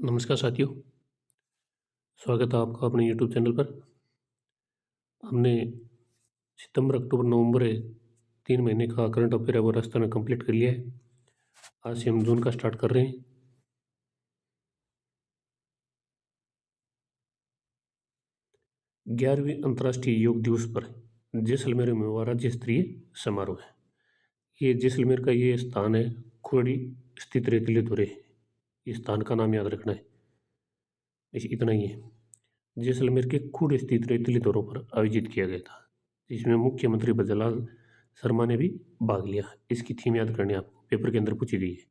नमस्कार साथियों, स्वागत है आपका अपने यूट्यूब चैनल पर। हमने सितंबर, अक्टूबर, नवंबर 3 महीने का करंट अफेयर है वो राजस्थान में कंप्लीट कर लिया है। आज से हम जून का स्टार्ट कर रहे हैं। 11वीं अंतर्राष्ट्रीय योग दिवस पर जैसलमेर में हुआ राज्य स्तरीय समारोह है। ये जैसलमेर का ये स्थान है, खुरडी स्थित रेतीले धुरे। इस स्थान का नाम याद रखना है, इतना ही है। जैसलमेर के खुड स्थित रेतीले धुरों पर आयोजित किया गया था, जिसमें मुख्यमंत्री भजनलाल शर्मा ने भी भाग लिया। इसकी थीम याद करनी है आपको, पेपर के अंदर पूछी गई है।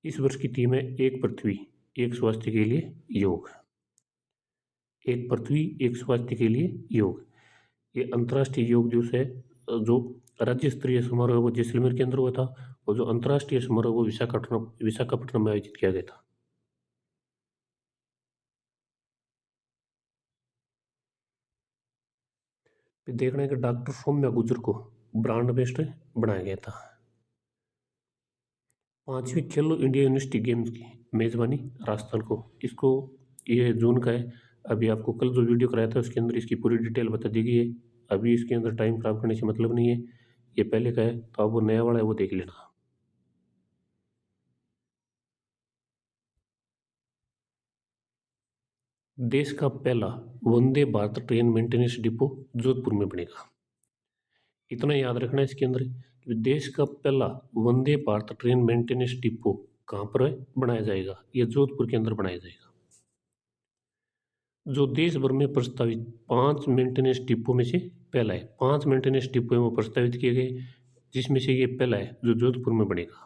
इस वर्ष की थीम है एक पृथ्वी एक स्वास्थ्य के लिए योग। एक पृथ्वी एक स्वास्थ्य के लिए योग, ये अंतर्राष्ट्रीय योग दिवस है। जो राज्य स्तरीय समारोह है वो जैसलमेर के अंदर हुआ था, और जो अंतर्राष्ट्रीय समारोह वो विशाखापट्टनम में आयोजित किया गया था। फिर देखना है कि डॉक्टर सौम्या गुजर को ब्रांड एम्बेसडर बनाया गया था। 5वीं खेलो इंडिया यूनिवर्सिटी गेम्स की मेजबानी राजस्थान को, इसको ये जून का है। अभी आपको कल जो वीडियो कराया था उसके अंदर इसकी पूरी डिटेल बता दी गई है। अभी इसके अंदर टाइम खराब करने से मतलब नहीं है, ये पहले का है, तो आप वो नया वाला है वो देख लेना। देश का पहला Vande Bharat train maintenance depot Jodhpur में बनेगा। इतना याद रखना है इसके अंदर कि देश का पहला Vande Bharat train maintenance depot कहाँ पर है बनाया जाएगा, ये जोधपुर के अंदर बनाया जाएगा। जो देश भर में प्रस्तावित 5 मेंटेनेंस डिपो में से पहला है। 5 मेंटेनेंस डिपो हैं वो प्रस्तावित किए गए, जिसमें से ये पहला है जो जोधपुर में बनेगा।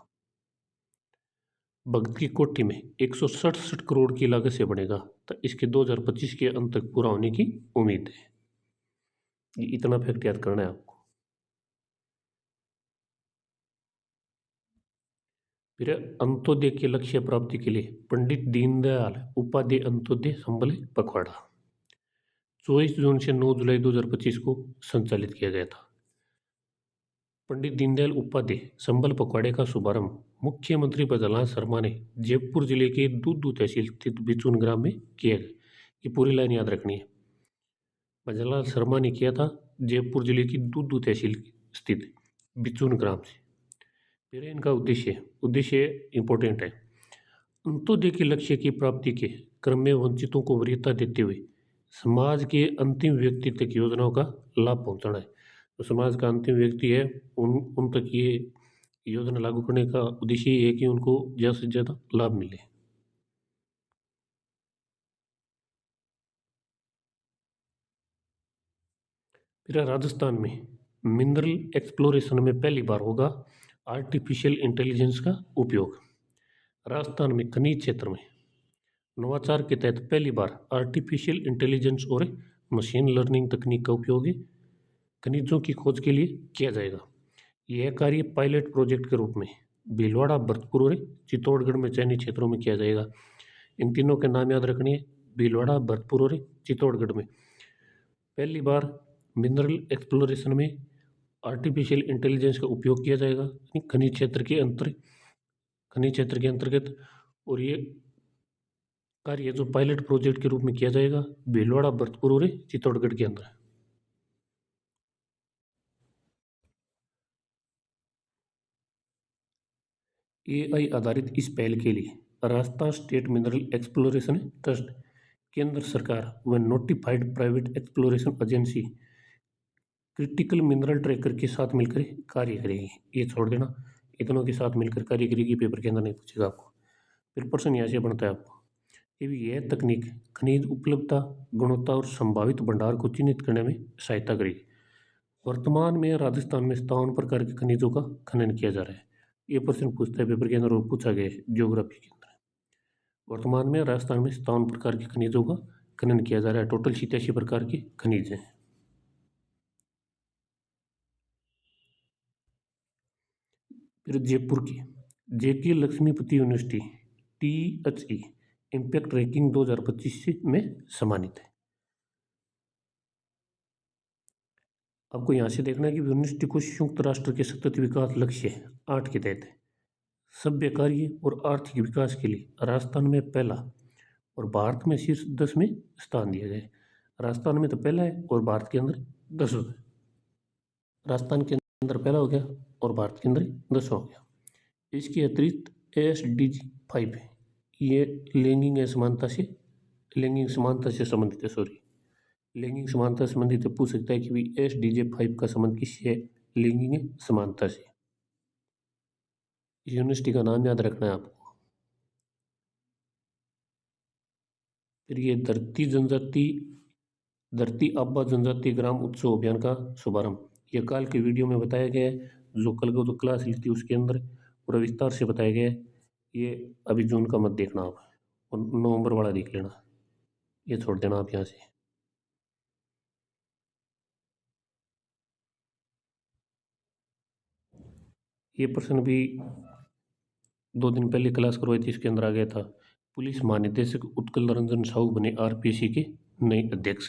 भगत की कोठी में 167 करोड़ की लागत से बनेगा, तो इसके 2025 के अंत तक पूरा होने की उम्मीद है। ये इतना फैक्ट याद करना है आपको। फिर अंत्योदय के लक्ष्य प्राप्ति के लिए पंडित दीनदयाल उपाध्याय अंत्योदय संबल पखवाड़ा 24 जून से 9 जुलाई 2025 को संचालित किया गया था। पंडित दीनदयाल उपाध्याय संबल पखवाड़े का शुभारंभ मुख्यमंत्री भजनलाल शर्मा ने जयपुर जिले के दूदू तहसील स्थित बिचून ग्राम में किया गया। ये पूरी लाइन याद रखनी है। भजनलाल शर्मा ने किया था जयपुर जिले की दूदू तहसील स्थित बिचून ग्राम से। फिर इनका उद्देश्य इंपॉर्टेंट है। अंत्योदय के लक्ष्य की प्राप्ति के क्रम में वंचितों को वरीयता देते हुए समाज के अंतिम व्यक्ति तक योजनाओं का लाभ पहुंचाना है। तो समाज का अंतिम व्यक्ति है, उन तक ये योजना लागू करने का उद्देश्य ये है कि उनको ज़्यादा से ज़्यादा लाभ मिले। फिर राजस्थान में मिनरल एक्सप्लोरेशन में पहली बार होगा आर्टिफिशियल इंटेलिजेंस का उपयोग। राजस्थान में खनिज क्षेत्र में नवाचार के तहत पहली बार आर्टिफिशियल इंटेलिजेंस और मशीन लर्निंग तकनीक का उपयोग खनिजों की खोज के लिए किया जाएगा। यह कार्य पायलट प्रोजेक्ट के रूप में भीलवाड़ा, भरतपुर और चित्तौड़गढ़ में चयनित क्षेत्रों में किया जाएगा। इन तीनों के नाम याद रखनी है, भीलवाड़ा, भरतपुर और चित्तौड़गढ़ में पहली बार मिनरल एक्सप्लोरेशन में आर्टिफिशियल इंटेलिजेंस का उपयोग किया जाएगा खनिज क्षेत्र के अंतर्गत। और ये कार्य जो पायलट प्रोजेक्ट के रूप में किया जाएगा भीलवाड़ा, भरतपुर और चित्तौड़गढ़ के अंदर। एआई आधारित इस पहल के लिए Rajasthan state mineral exploration trust, केंद्र सरकार व notified private exploration agency critical mineral tracker के साथ मिलकर कार्य करेगी। ये छोड़ देना, इतनों के साथ मिलकर कार्य करेगी, पेपर के अंदर नहीं पूछेगा आपको। फिर प्रश्न यहाँ से बनता है आपको कि यह तकनीक खनिज उपलब्धता, गुणवत्ता और संभावित भंडार को चिन्हित करने में सहायता करेगी। वर्तमान में राजस्थान में 57 प्रकार के खनिजों का खनन किया जा रहा है। ये प्रश्न पूछता है पेपर के अंदर और पूछा गया है ज्योग्राफी के अंदर। वर्तमान में राजस्थान में 57 प्रकार के खनिजों का खनन किया जा रहा है। टोटल 87 प्रकार के खनिज हैं। फिर जयपुर की JK Lakshmipati university THE impact ranking 2025 में सम्मानित है। आपको यहाँ से देखना है कि यूनिवर्सिटी को संयुक्त राष्ट्र के सतत विकास लक्ष्य 8 के तहत सभ्य कार्य और आर्थिक विकास के लिए राजस्थान में पहला और भारत में शीर्ष 10 में स्थान दिया गया है। राजस्थान में तो पहला है और भारत के अंदर 10वां है। राजस्थान के अंदर पहला हो गया और भारत के अंदर 10वां हो गया। इसके अतिरिक्त SDG 5 है, ये लैंगिक समानता से संबंधित है। लैंगिक समानता से संबंधित है, पूछ सकता है कि भाई SDG 5 का संबंध किससे है? लैंगिक समानता से। इस यूनिवर्सिटी का नाम याद रखना है आपको। फिर ये धरती आबा जनजाति ग्राम उत्सव अभियान का शुभारंभ, ये कल के वीडियो में बताया गया है, जो कल को जो क्लास ली थी उसके अंदर पूरा विस्तार से बताया गया है। ये अभी जून का मत देखना आप, और नवंबर वाला देख लेना, ये छोड़ देना आप यहाँ से। ये प्रश्न भी 2 दिन पहले क्लास करवाई थी, इसके अंदर आ गया था। पुलिस महानिदेशक उत्कल रंजन साहू बने RPC के नए अध्यक्ष।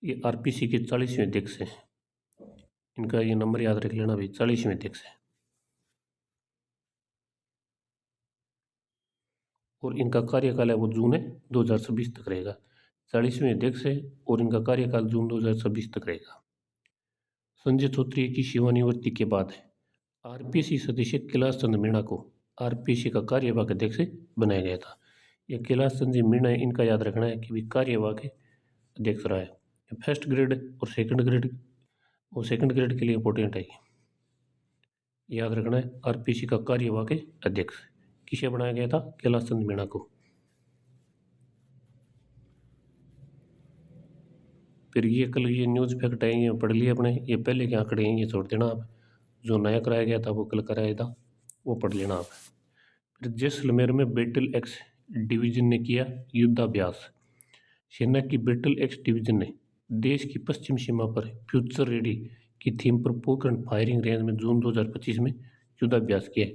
ये RPC के 40वें अध्यक्ष हैं। इनका ये नंबर याद रख लेना भाई, 40वें अध्यक्ष है। और इनका कार्यकाल है वो जून 2026 तक रहेगा। 40वें अध्यक्ष है और इनका कार्यकाल जून 2026 तक रहेगा। संजय चौधरी की सेवानिवृत्ति के बाद RPC सदस्य कैलाश चंद मीणा को RPC का कार्यवाहक अध्यक्ष बनाया गया था। ये कैलाश चंद मीणा है, इनका याद रखना है कि भी कार्यवाहक अध्यक्ष रहा है। फर्स्ट ग्रेड और सेकंड ग्रेड के लिए इंपॉर्टेंट है, याद रखना है। RPC का कार्यवाहक अध्यक्ष किसे बनाया गया था? कैलाश चंद मीणा को। फिर ये कल ये न्यूज़ फैक्ट है, ये पढ़ लिए अपने, ये पहले के आंकड़े हैं, ये छोड़ देना आप। जो नया कराया गया था वो कल कराया था, वो पढ़ लेना आप। फिर जैसलमेर में बैटल एक्स डिवीजन ने किया युद्धाभ्यास। सेना की बैटल एक्स डिवीजन ने देश की पश्चिम सीमा पर फ्यूचर रेडी की थीम पर पोखरण फायरिंग रेंज में जून 2025 में युद्धाभ्यास किया है।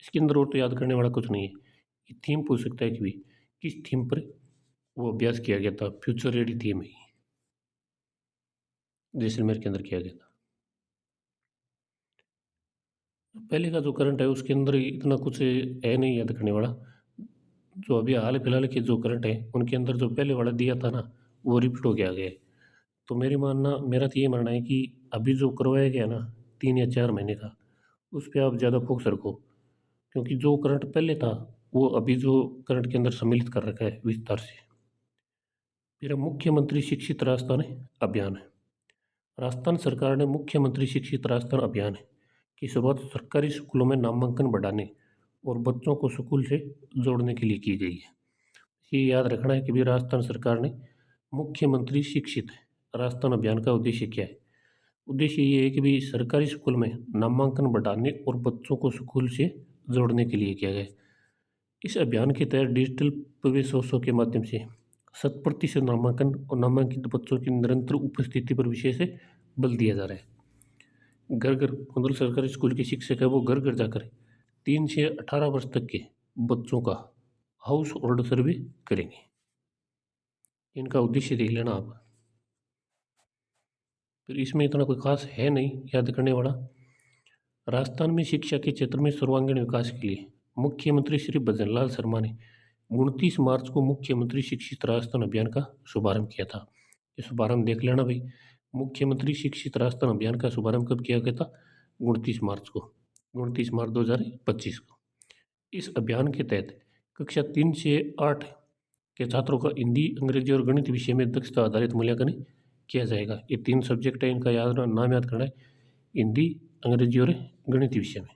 इसके अंदर और तो याद करने वाला कुछ नहीं है, ये थीम पूछ सकता है कि भी किस थीम पर वो अभ्यास किया गया था। फ्यूचर रेडी थीम है, जैसलमेर के अंदर किया गया था। पहले का जो करंट है उसके अंदर इतना कुछ है नहीं याद करने वाला। जो अभी हाल फिलहाल के जो करंट है उनके अंदर जो पहले वाला दिया था ना, वो रिपीट हो गया है। तो मेरा तो ये मानना है कि अभी जो करवाया गया ना 3 या 4 महीने का, उस पर आप ज़्यादा फोकस रखो, क्योंकि जो करंट पहले था वो अभी जो करंट के अंदर सम्मिलित कर रखा है विस्तार से। फिर मुख्यमंत्री शिक्षित राजस्थान अभियान है। राजस्थान सरकार ने मुख्यमंत्री शिक्षित राजस्थान अभियान की शुरुआत सरकारी स्कूलों में नामांकन बढ़ाने और बच्चों को स्कूल से जोड़ने के लिए की गई है। ये याद रखना है कि भी राजस्थान सरकार ने मुख्यमंत्री शिक्षित राजस्थान अभियान का उद्देश्य क्या है। उद्देश्य ये है कि भी सरकारी स्कूल में नामांकन बढ़ाने और बच्चों को स्कूल से जोड़ने के लिए किया गया है। इस अभियान के तहत डिजिटल प्रवेशोत्सव के माध्यम से 100% नामांकन और नामांकित बच्चों की निरंतर उपस्थिति पर विशेष बल दिया जा रहा है। घर घर मतलब सरकारी स्कूल के शिक्षक है वो घर घर जाकर 3 से 18 वर्ष तक के बच्चों का हाउस होल्ड सर्वे करेंगे। इनका उद्देश्य देख लेना आप। फिर इसमें इतना कोई खास है नहीं याद करने वाला। राजस्थान में शिक्षा के क्षेत्र में सर्वांगीण विकास के लिए मुख्यमंत्री श्री भजनलाल शर्मा ने 29 मार्च को मुख्यमंत्री शिक्षित राजस्थान अभियान का शुभारंभ किया था। ये शुभारंभ देख लेना भाई। मुख्यमंत्री शिक्षित राजस्थान अभियान का शुभारंभ कब किया गया था? 29 मार्च को, 29 मार्च 2025 को। इस अभियान के तहत कक्षा 3 से 8 के छात्रों का हिंदी, अंग्रेजी और गणित विषय में दक्षता आधारित मूल्यांकन किया जाएगा। ये 3 सब्जेक्ट है, इनका नाम याद करना है, हिंदी, अंग्रेजी और गणित विषय में।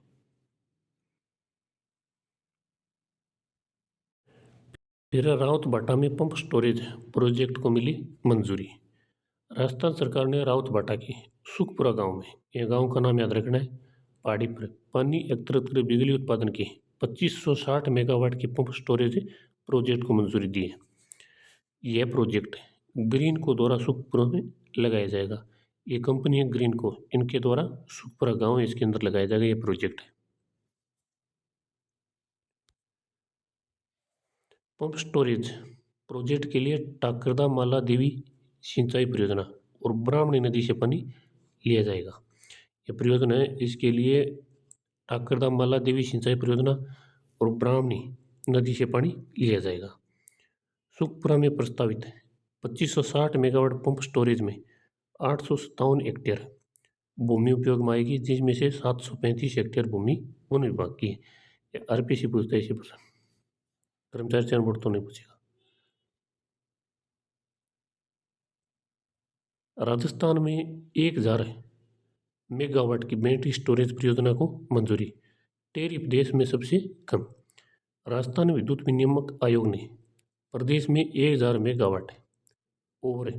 फिर रावतभाटा में पंप स्टोरेज प्रोजेक्ट को मिली मंजूरी। राजस्थान सरकार ने रावतभाटा की सुखपुरा गांव में, यह गांव का नाम याद रखना है, पहाड़ी पर पानी एकत्रित कर बिजली उत्पादन के 2560 मेगावाट के पंप स्टोरेज प्रोजेक्ट को मंजूरी दी है। यह प्रोजेक्ट ग्रीन को द्वारा सुखपुरा में लगाया जाएगा। ये कंपनी है ग्रीन को, इनके द्वारा सुखपुरा गांव है इसके अंदर लगाया जाएगा ये प्रोजेक्ट। पंप स्टोरेज प्रोजेक्ट के लिए टाकरदा माला देवी सिंचाई परियोजना और ब्राह्मणी नदी से पानी लिया जाएगा। ये परियोजना है, इसके लिए टाकरदा माला देवी सिंचाई परियोजना और ब्राह्मणी नदी से पानी लिया जाएगा। सुखपुरा में प्रस्तावित 2560 मेगावाट पंप स्टोरेज में 857 हेक्टेयर भूमि उपयोग में आएगी, जिसमें से 735 हेक्टेयर भूमि वन विभाग की है। ये आरपीसी पूछता है इसी प्रश्न, कर्मचारी चयन बोर्ड तो नहीं पूछेगा। राजस्थान में 1000 मेगावाट की बैटरी स्टोरेज परियोजना को मंजूरी, टैरिफ देश में सबसे कम। राजस्थान विद्युत विनियामक आयोग ने प्रदेश में 1000 मेगावाट ओवर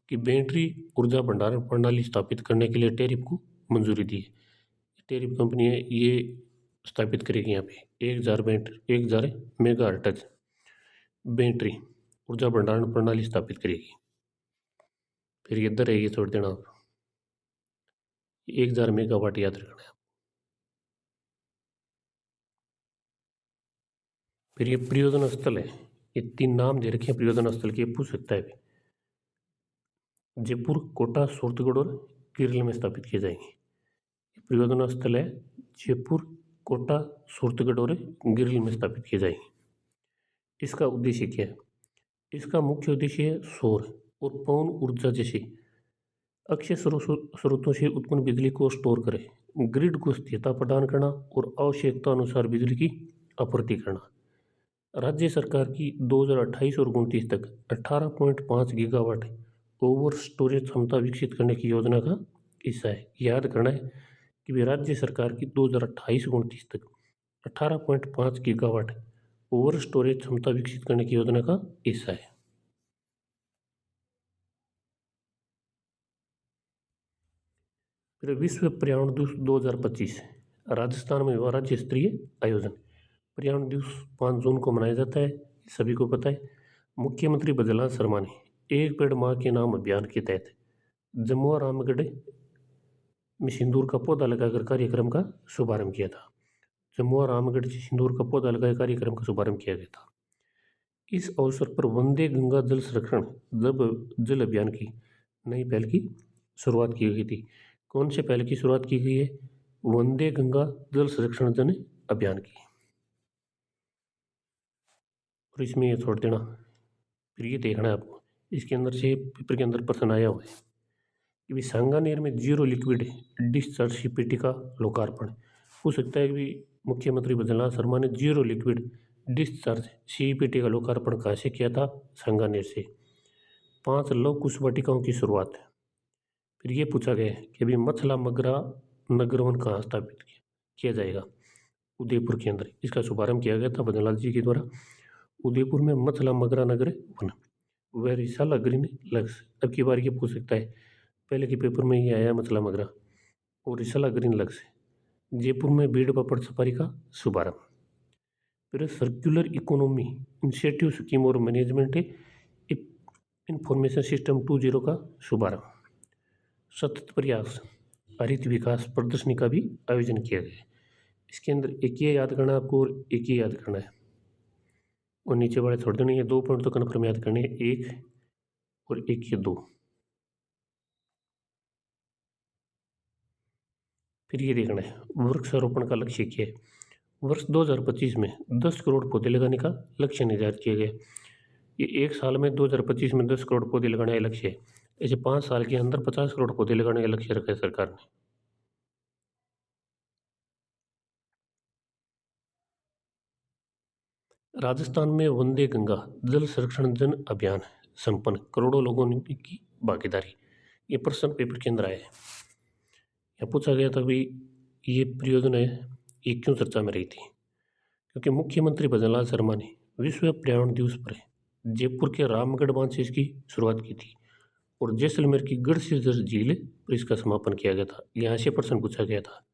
की बैटरी ऊर्जा भंडारण प्रणाली स्थापित करने के लिए टैरिफ को मंजूरी दी है। टैरिफ कंपनी है, ये स्थापित करेगी यहाँ पे 1000 मेगाहर्ट्ज बैटरी ऊर्जा भंडारण प्रणाली स्थापित करेगी। फिर ये इधर है, ये छोड़ देना आप, 1000 मेगावाट याद रखना है। फिर ये परियोजना स्थल है, ये 3 नाम दे रखे हैं परियोजना स्थल के, पूछ सकता है। जयपुर, कोटा, सूरतगढ़ और केरल में स्थापित किए जाएंगे। परियोजना स्थल है जयपुर, कोटा, सूरतगढ़ और केरल में स्थापित किए जाएंगे। इसका उद्देश्य क्या है? इसका मुख्य उद्देश्य है सौर और पवन ऊर्जा जैसे अक्षय स्रोतों से उत्पन्न बिजली को स्टोर करें, ग्रिड को स्थिरता प्रदान करना और आवश्यकता अनुसार बिजली की आपूर्ति करना। राज्य सरकार की 2028 और 29 तक 18.5 गीगावाट ओवर स्टोरेज क्षमता विकसित करने की योजना का हिस्सा है। याद करना है कि भी राज्य सरकार की 2028-29 तक 18.5 गीगावाट ओवर स्टोरेज क्षमता विकसित करने की योजना का हिस्सा है। फिर विश्व पर्यावरण दिवस 2025 राजस्थान में हुआ राज्य स्तरीय आयोजन। पर्यावरण दिवस 5 जून को मनाया जाता है, सभी को पता है। मुख्यमंत्री बद्रीलाल शर्मा ने एक पेड़ मां के नाम अभियान के तहत जमुआ रामगढ़ में सिंदूर का पौधा लगाकर कार्यक्रम का शुभारंभ किया था। जमुआ रामगढ़ से सिंदूर का पौधा लगाकर कार्यक्रम का शुभारंभ किया गया था। इस अवसर पर वंदे गंगा जल संरक्षण जल अभियान की नई पहल की शुरुआत की गई थी। कौन से पहल की शुरुआत की गई है? वंदे गंगा जल संरक्षण जन अभियान की। और इसमें ये छोड़ देना, फिर ये देखना है आपको, इसके अंदर से पेपर के अंदर प्रश्न आया हुआ है कि भी सांगानेर में जीरो लिक्विड डिस्चार्ज सीपीटी का लोकार्पण। हो सकता है कि मुख्यमंत्री बद्रीलाल शर्मा ने जीरो लिक्विड डिस्चार्ज सीपीटी का लोकार्पण कहाँ से किया था? सांगानेर से। 5 लौह कुश वाटिकाओं की शुरुआत। फिर ये पूछा गया है कि अभी मथला मगरा नगर वन कहाँ स्थापित किया जाएगा? उदयपुर के अंदर। इसका शुभारंभ किया गया था बद्रीलाल जी के द्वारा। उदयपुर में मथला मगरा नगर वन वह रिसाला ग्रीन लक्स। अब की बार ये पूछ सकता है, पहले के पेपर में ये आया मथला मगरा और रिसाला ग्रीन लक्स। जयपुर में भीड़ पापड़ सफारी का शुभारंभ। फिर सर्कुलर इकोनॉमी इंसेटिव स्कीम और मैनेजमेंट इंफॉर्मेशन सिस्टम 2.0 का शुभारंभ। सतत प्रयास हरित विकास प्रदर्शनी का भी आयोजन किया गया है। इसके अंदर एक ये याद करना है आपको और एक ये याद करना है, और नीचे वाले छोड़ देने। ये 2 पॉइंट तो कन्फर्म याद करने हैं, 1 और 1 ये 2। फिर ये देखना है वृक्षारोपण का लक्ष्य क्या है। वर्ष 2025 में 10 करोड़ पौधे लगाने का लक्ष्य निर्धारित किया गया। ये एक साल में 2025 में 10 करोड़ पौधे लगाने का लक्ष्य है। ऐसे 5 साल के अंदर 50 करोड़ पौधे लगाने का लक्ष्य रखा है सरकार ने। राजस्थान में वंदे गंगा जल संरक्षण जन अभियान संपन्न, करोड़ों लोगों ने की भागीदारी। ये प्रश्न पेपर के अंदर आया है। यहाँ पूछा गया था भाई ये परियोजना है, ये क्यों चर्चा में रही थी? क्योंकि मुख्यमंत्री बद्रीलाल शर्मा ने विश्व पर्यावरण दिवस पर जयपुर के रामगढ़ बांध से इसकी शुरुआत की थी और जैसलमेर की गढ़सीसर झील पर इसका समापन किया गया था। यहाँ से प्रश्न पूछा गया था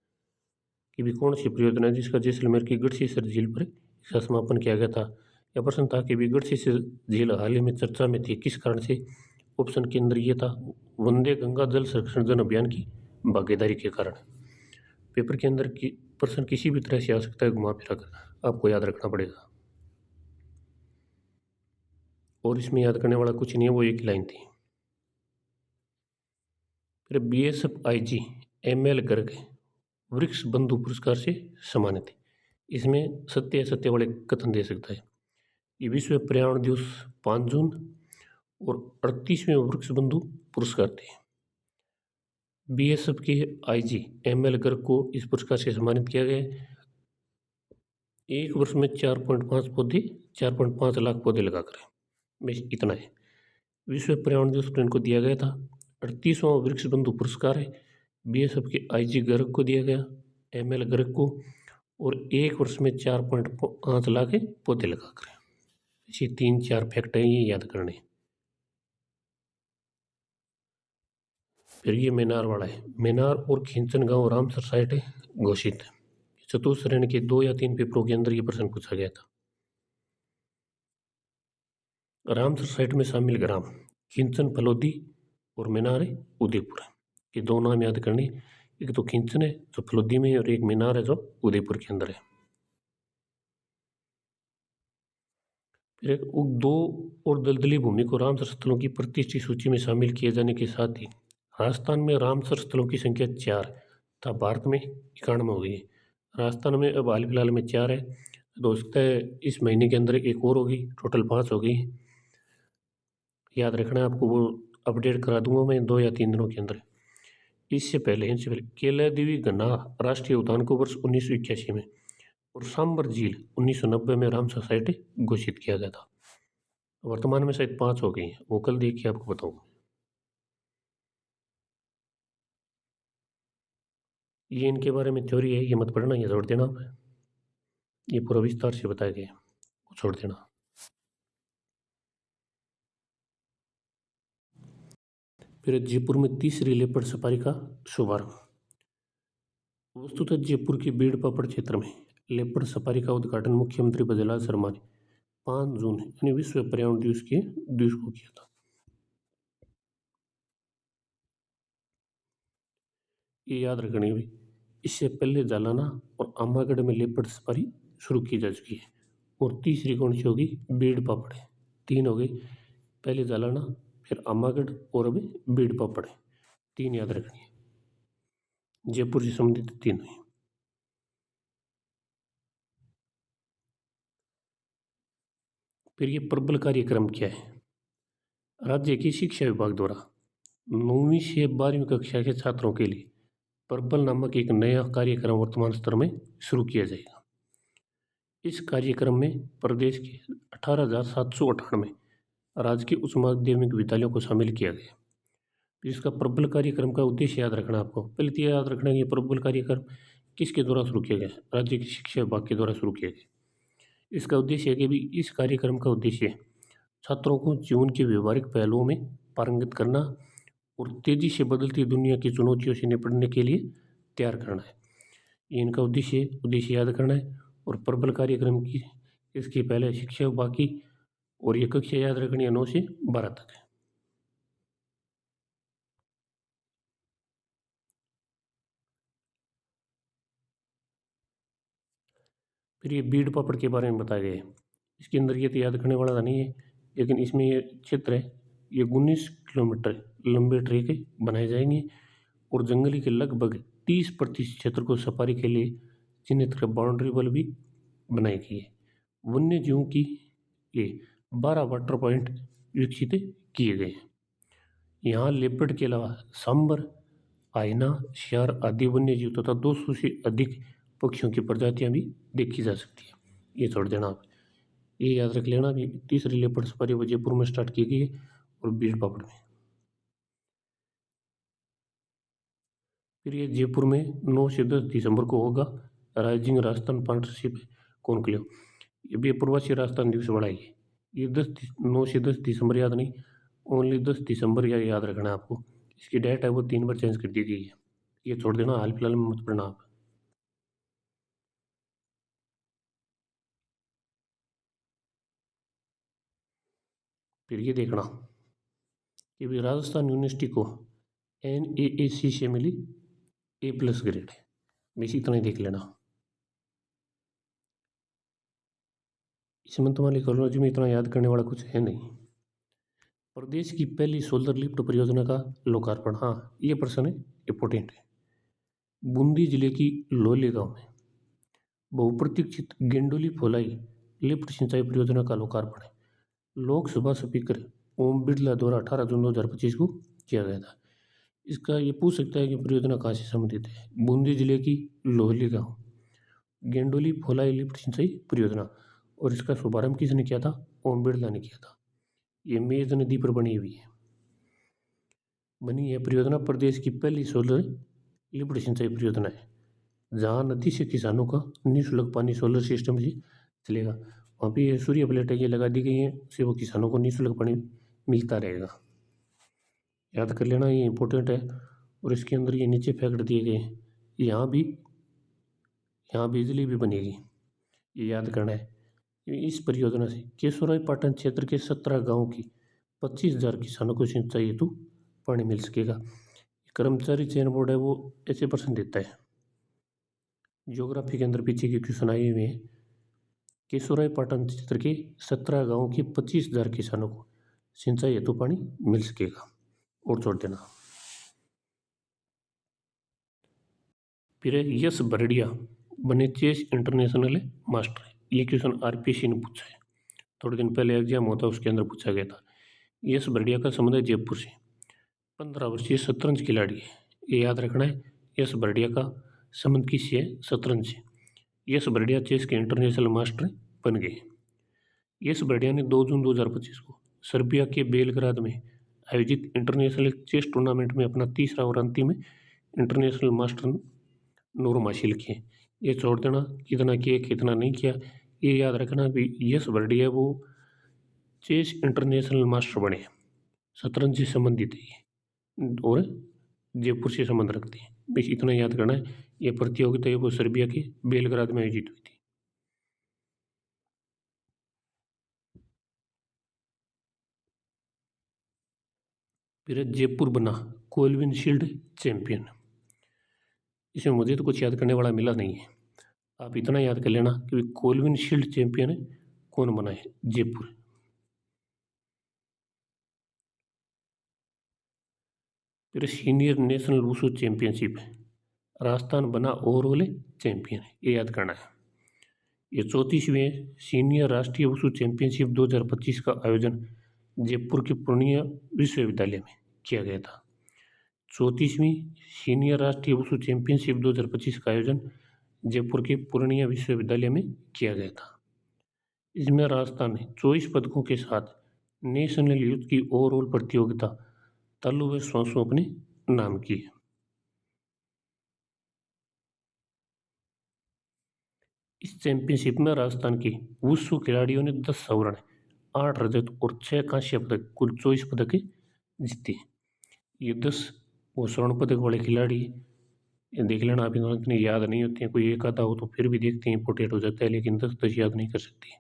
कि भी कौन सी परियोजना है जिसका जैसलमेर की गढ़सीसर झील पर इसका समापन किया गया था। यह प्रश्न था कि भी गढ़सीसर झील हाल ही में चर्चा में थी, किस कारण से? ऑप्शन के अंदर ये था वंदे गंगा जल संरक्षण जन अभियान की भागीदारी के कारण। पेपर के अंदर की प्रश्न किसी भी तरह से आ सकता है, घुमा फिरा कर, आपको याद रखना पड़ेगा। और इसमें याद करने वाला कुछ नहीं है, वो एक लाइन थी। फिर बीएसएफ आईजी एमएल गर्ग वृक्ष बंधु पुरस्कार से सम्मानित है। इसमें सत्य असत्य वाले कथन दे सकता है। ये विश्व पर्यावरण दिवस 5 जून और 38वें वृक्ष बंधु पुरस्कार थे। बीएसएफ के आईजी एमएल गर्ग को इस पुरस्कार से सम्मानित किया गया। एक वर्ष में 4.5 लाख पौधे लगाकर, बस इतना है। विश्व पर्यावरण दिवस पर इनको दिया गया था। 38वां वृक्ष बंधु पुरस्कार है, बीएसएफ के आईजी गर्ग को दिया गया, एमएल गर्ग को, और एक वर्ष में 4.5 लाख पौधे लगाकर। ये 3-4 फैक्ट हैं, ये याद करने। फिर ये मेनार वाला है। मेनार और खींचन गांव रामसर साइट है घोषित। चतुर्थ श्रेणी के 2 या 3 पेपरों के अंदर ये प्रश्न पूछा गया था। रामसर साइट में शामिल ग्राम खींचन फलोदी और मेनार है उदयपुर है। ये 2 नाम याद करने। एक तो खींचन है जो फलोदी में, और एक मेनार है जो उदयपुर के अंदर है। फिर एक दो और दलदली भूमि को रामसर स्थलों की प्रतिष्ठित सूची में शामिल किए जाने के साथ ही राजस्थान में रामसर स्थलों की संख्या 4 तथा भारत में 91 हो गई है। राजस्थान में अब हाल फिलहाल में 4 है, तो हो सकता है इस महीने के अंदर एक और होगी, टोटल 5 हो गई। याद रखना है आपको, वो अपडेट करा दूंगा मैं 2 या 3 दिनों के अंदर। इनसे पहले केला देवी गन्ना राष्ट्रीय उद्यान को वर्ष 1981 में और सांबर झील 1990 में रामसर साइट घोषित किया गया था। वर्तमान में शायद 5 हो गई हैं, वो कल देख के आपको बताऊंगा। ये इनके बारे में थ्योरी है, ये मत पढ़ना, ये छोड़ देना आप। ये पूरा विस्तार से बताया गया है, वो छोड़ देना। फिर जयपुर में तीसरी लेपर्ड सफारी का शुभारंभ। वस्तुतः जयपुर के बीड़ पापड़ क्षेत्र में लेपर्ड सफारी का उद्घाटन मुख्यमंत्री बद्रीलाल शर्मा ने 5 जून यानी विश्व पर्यावरण दिवस को किया था। ये याद रखनी है। इससे पहले जालाना और आमागढ़ में लेपर्ड सफारी शुरू की जा चुकी है। और तीसरी कौन सी होगी? बीड़ पापड़ है। 3 हो गई, पहले जालाना, फिर आमागढ़ और अभी बीड़ पापड़ है। 3 याद रखनी है, जयपुर से संबंधित 3 है। फिर ये प्रबल कार्यक्रम क्या है? राज्य की शिक्षा विभाग द्वारा 9वीं से 12वीं कक्षा के छात्रों के लिए प्रबल नामक एक नया कार्यक्रम वर्तमान स्तर में शुरू किया जाएगा। इस कार्यक्रम में प्रदेश के 18,798 राजकीय उच्च माध्यमिक विद्यालयों को शामिल किया गया। इसका प्रबल कार्यक्रम का उद्देश्य याद रखना आपको। पहले तो याद रखना कि प्रबल कार्यक्रम किसके द्वारा शुरू किया गया? राज्य की शिक्षा विभाग के द्वारा शुरू किया गया। इसका उद्देश्य है कि भी इस कार्यक्रम का उद्देश्य छात्रों को जीवन के व्यवहारिक पहलुओं में पारंगत करना और तेजी से बदलती दुनिया की चुनौतियों से निपटने के लिए तैयार करना है। ये इनका उद्देश्य याद करना है। और प्रबल कार्यक्रम की इसके पहले शिक्षा विभाग की, और ये कक्षा याद रखनी है 9 से 12 तक है। फिर ये बीड़ पापड़ के बारे में बताया गया है। इसके अंदर ये तो याद करने वाला नहीं है, लेकिन इसमें ये चित्र है। ये 19 किलोमीटर लंबे ट्रैक बनाए जाएंगे और जंगली के लगभग 30% क्षेत्र को सफारी के लिए चिन्हित कर बाउंड्री वॉल भी बनाई गई है। वन्य जीवों की ये 12 वाटर पॉइंट विकसित किए गए हैं। यहाँ लेपर्ड के अलावा सांबर, आइना, सियार आदि वन्य जीव तथा 200 से अधिक पक्षियों की प्रजातियां भी देखी जा सकती है। ये छोड़ देना आप, ये याद रख लेना कि तीसरी लेपर्ड सफारी जयपुर में स्टार्ट की गई है और बीड़ पापड़ में। फिर ये जयपुर में 9 से 10 दिसंबर को होगा राइजिंग राजस्थान पार्टनरशिप कॉन्क्लेव। ये भी प्रवासी राजस्थान दिवस बढ़ाएगी। ये 9 से 10 दिसंबर याद नहीं, ओनली 10 दिसंबर या याद रखना है आपको। इसकी डेट है वो 3 बार चेंज कर दी गई है। ये छोड़ देना, हाल फिलहाल में मत पढ़ना आप। फिर ये देखना कि भी राजस्थान यूनिवर्सिटी को NAAC से मिली A+ ग्रेड है। बस इतना ही देख लेना। इसमें तुम्हारी कॉलेज में इतना याद करने वाला कुछ है नहीं। प्रदेश की पहली सोलर लिफ्ट परियोजना का लोकार्पण, हाँ ये प्रश्न है, इंपॉर्टेंट है। बूंदी जिले की लोली गांव में बहुप्रतीक्षित गेंडोली फोलाई लिफ्ट सिंचाई परियोजना का लोकार्पण लोकसभा स्पीकर ओम बिरला द्वारा 18 जून 2025 को किया गया था। इसका ये पूछ सकता है कि परियोजना कहाँ से संबंधित है। बूंदी जिले की लोहली गांव गेंडोली फोलाई लिफ्ट सिंचाई परियोजना, और इसका शुभारंभ किसने किया था? ओम बिरला ने किया था। ये मेज नदी पर बनी हुई है। बनी यह परियोजना प्रदेश की पहली सोलर लिफ्ट सिंचाई परियोजना है, जहाँ नदी से किसानों का निःशुल्क पानी सोलर सिस्टम से चलेगा। वहाँ पे ये सूर्य प्लेटें ये लगा दी गई हैं, उससे वो किसानों को निःशुल्क पानी मिलता रहेगा। याद कर लेना, ये इम्पोर्टेंट है। और इसके अंदर ये नीचे फैक्ट दिए गए हैं। यहाँ बिजली भी बनेगी, ये याद करना है। इस परियोजना से केशोराय पाटन क्षेत्र के 17 गाँव की 25,000 किसानों को सिंचाई हेतु पानी मिल सकेगा। कर्मचारी चयन बोर्ड है वो ऐसे प्रश्न देता है। ज्योग्राफी के अंदर पीछे के क्वेश्चन आए हुए हैं। केशोराय पाटन क्षेत्र के 17 गाँव के 25,000 किसानों को सिंचाई हेतु पानी मिल सकेगा, और छोड़ देना। फिर यश बरड़िया बने चेस इंटरनेशनल मास्टर। ये क्वेश्चन आरपीसी ने पूछा है, थोड़े दिन पहले एग्जाम होता उसके अंदर पूछा गया था। यश बरड़िया का संबंध है जयपुर से, 15 वर्षीय शतरंज खिलाड़ी है। ये याद रखना है, यश बरड़िया का संबंध किससे है? शतरंज से। यश बरड़िया चेस के इंटरनेशनल मास्टर बन गए। यश बरड़िया ने 2 जून 2025 को सर्बिया के बेलग्राद में आयोजित इंटरनेशनल चेस टूर्नामेंट में अपना तीसरा और अंतिम इंटरनेशनल मास्टर नॉर्म हासिल किए। ये छोड़ देना, कितना किए कितना नहीं किया, ये याद रखना भी। यश बरड़िया वो चेस इंटरनेशनल मास्टर बने, शतरंज से संबंधित है ये, और जयपुर से संबंध रखते हैं। बस इतना याद करना है। ये प्रतियोगिता है वो सर्बिया के बेलग्राद में आयोजित हुई थी। फिर जयपुर बना कोलविन शील्ड चैंपियन। इसमें मुझे तो कुछ याद करने वाला मिला नहीं है। आप इतना याद कर लेना कि कोलविन शील्ड चैंपियन कौन बना है? जयपुर। फिर senior national wushu championship Rajasthan बना ओवरऑल चैंपियन, ये याद करना है। ये 34वें सीनियर राष्ट्रीय वुशु चैंपियनशिप 2025 का आयोजन जयपुर के पूर्णिया विश्वविद्यालय में किया गया था। 34वीं सीनियर राष्ट्रीय वुशु चैंपियनशिप 2025 का आयोजन जयपुर के पूर्णिया विश्वविद्यालय में किया गया था। इसमें राजस्थान ने 24 पदकों के साथ नेशनल यूथ की ओवरऑल प्रतियोगिता तालु व स्वांसों अपने नाम की। इस चैंपियनशिप में राजस्थान के वुशु खिलाड़ियों ने 10 स्वर्ण, 8 रजत और 6 कांस्य पदक, कुल 24 पदक जीते। ये 10 वो स्वर्ण पदक वाले खिलाड़ी, ये देख लेना आप, इतने याद नहीं होते हैं। कोई एक आधा हो तो फिर भी देखते हैं, इंपोर्टेंट हो जाता है, लेकिन 10 याद नहीं कर सकती।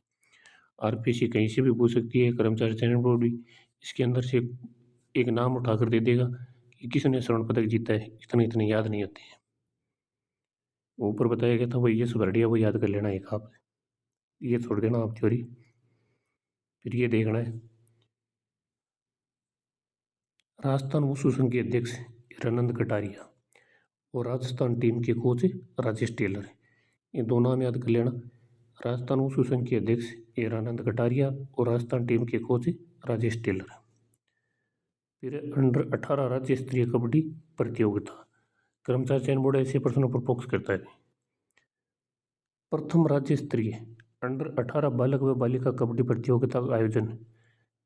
आरपीसी कहीं से भी पूछ सकती है, कर्मचारी चयन बोर्ड भी इसके अंदर से एक नाम उठाकर दे देगा कि किसने स्वर्ण पदक जीता है। इतने इतने याद नहीं होते हैं। ऊपर बताया गया था वो यश बरड़िया, वो याद कर लेना एक आप, ये छोड़ देना आप थ्योरी। फिर ये देखना है, राजस्थान वुशु संघ के अध्यक्ष हिरानंद कटारिया और राजस्थान टीम के कोच राजेश टेलर, ये दो नाम याद कर लेना। राजस्थान वुशु संघ के अध्यक्ष हिरानंद कटारिया और राजस्थान टीम के कोच राजेश टेलर। फिर अंडर 18 राज्य स्तरीय कबड्डी प्रतियोगिता, कर्मचारी चयन बोर्ड ऐसे प्रश्नों पर फोकस करता है। प्रथम राज्य स्तरीय अंडर 18 बालक व बालिका कबड्डी प्रतियोगिता का आयोजन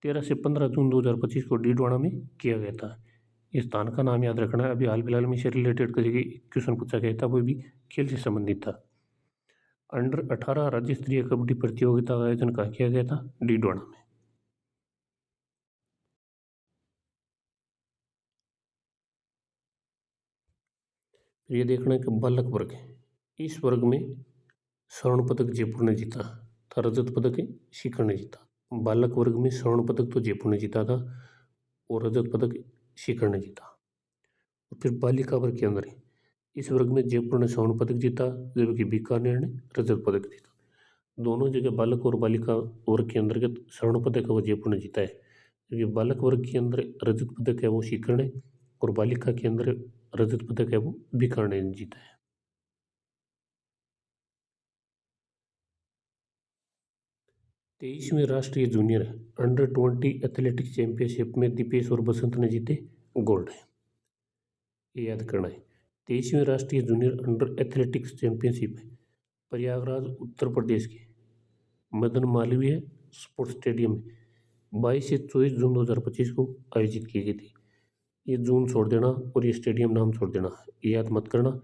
13 से 15 जून 2025 को डीडवाना में किया गया था। इस स्थान का नाम याद रखना है। अभी हाल फिलहाल में से रिलेटेड करके क्वेश्चन पूछा गया था, वो भी खेल से संबंधित था। अंडर 18 राज्य स्तरीय कबड्डी प्रतियोगिता का आयोजन कहाँ किया गया था? डीडवाना में। फिर ये देखना है कि बालक वर्ग, इस वर्ग में स्वर्ण पदक जयपुर ने जीता था, रजत पदक सीकर ने जीता। बालक वर्ग में स्वर्ण पदक तो जयपुर ने जीता था और रजत पदक सीकर ने जीता। और फिर बालिका वर्ग के अंदर इस वर्ग में जयपुर ने स्वर्ण पदक जीता, जबकि बीकानेर ने रजत पदक जीता। दोनों जगह बालक और बालिका वर्ग के अंतर्गत स्वर्ण पदक है वो जयपुर ने जीता है, जबकि बालक वर्ग के अंदर रजत पदक है वो सीकर ने, और बालिका के अंदर रजत पदक है वो बीकानेर ने जीता है। 23वीं राष्ट्रीय जूनियर अंडर 20 एथलेटिक्स चैंपियनशिप में दीपेश और बसंत ने जीते गोल्ड। ये याद करना है। 23वीं राष्ट्रीय junior under athletics championship Prayagraj Uttar Pradesh के मदन मालवीय स्पोर्ट्स स्टेडियम में 22 से 24 जून 2025 को आयोजित की गई थी। ये जून छोड़ देना और ये स्टेडियम नाम छोड़ देना, ये याद मत करना।